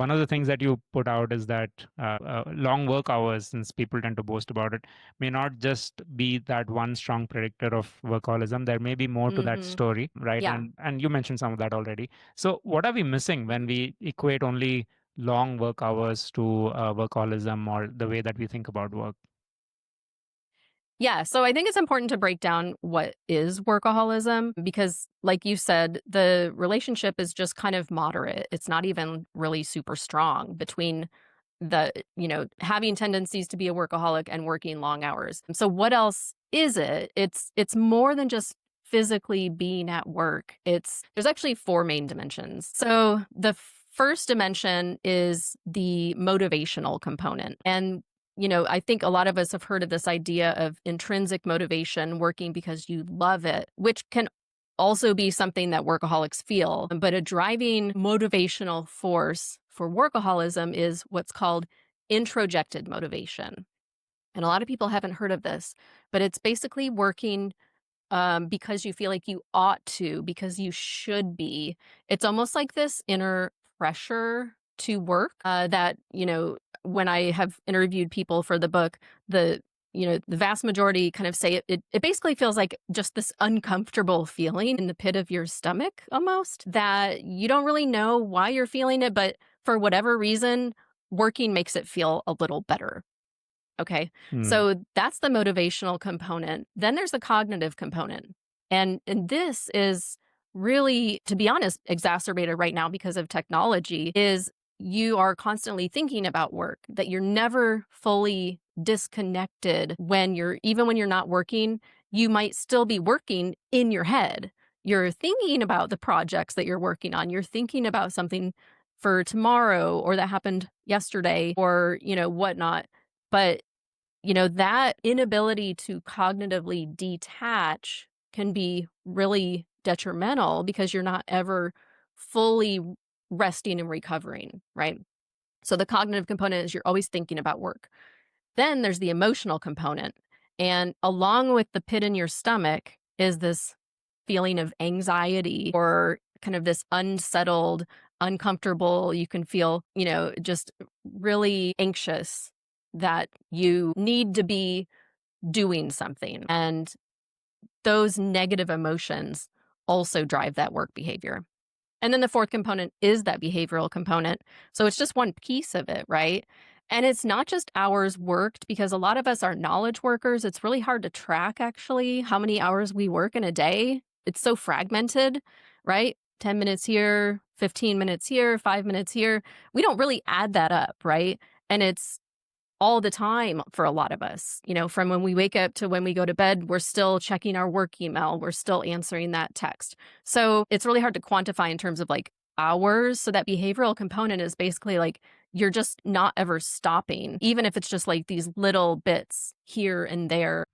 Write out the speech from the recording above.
one of the things that you put out is that long work hours, since people tend to boast about it, may not just be that one strong predictor of workaholism. There may be more to that Hmm. story, right? Yeah. And you mentioned some of that already. So what are we missing when we equate only long work hours to workaholism or the way that we think about work? Yeah. So I think it's important to break down what is workaholism because, like you said, the relationship is just kind of moderate. It's not even really super strong between having tendencies to be a workaholic and working long hours. So what else is it? It's more than just physically being at work. There's actually four main dimensions. So the first dimension is the motivational component. And I think a lot of us have heard of this idea of intrinsic motivation, working because you love it, which can also be something that workaholics feel. But a driving motivational force for workaholism is what's called introjected motivation. And a lot of people haven't heard of this, but it's basically working because you feel like you ought to, because you should be. It's almost like this inner pressure to work that, when I have interviewed people for the book, the vast majority kind of say it basically feels like just this uncomfortable feeling in the pit of your stomach almost that you don't really know why you're feeling it, but for whatever reason, working makes it feel a little better. Okay. Hmm. So that's the motivational component. Then there's the cognitive component. And this is really, to be honest, exacerbated right now because of technology is you are constantly thinking about work, that you're never fully disconnected even when you're not working, you might still be working in your head. You're thinking about the projects that you're working on. You're thinking about something for tomorrow or that happened yesterday or, whatnot. But that inability to cognitively detach can be really detrimental because you're not ever fully resting and recovering, right? So the cognitive component is you're always thinking about work. Then there's the emotional component. And along with the pit in your stomach is this feeling of anxiety or kind of this unsettled, uncomfortable. You can feel, just really anxious that you need to be doing something. And those negative emotions also drive that work behavior. And then the fourth component is that behavioral component. So it's just one piece of it, right? And it's not just hours worked because a lot of us are knowledge workers. It's really hard to track actually how many hours we work in a day. It's so fragmented, right? 10 minutes here, 15 minutes here, 5 minutes here. We don't really add that up, right? And it's all the time for a lot of us. From when we wake up to when we go to bed, we're still checking our work email, we're still answering that text. So it's really hard to quantify in terms of like hours. So that behavioral component is basically like you're just not ever stopping, even if it's just like these little bits here and there.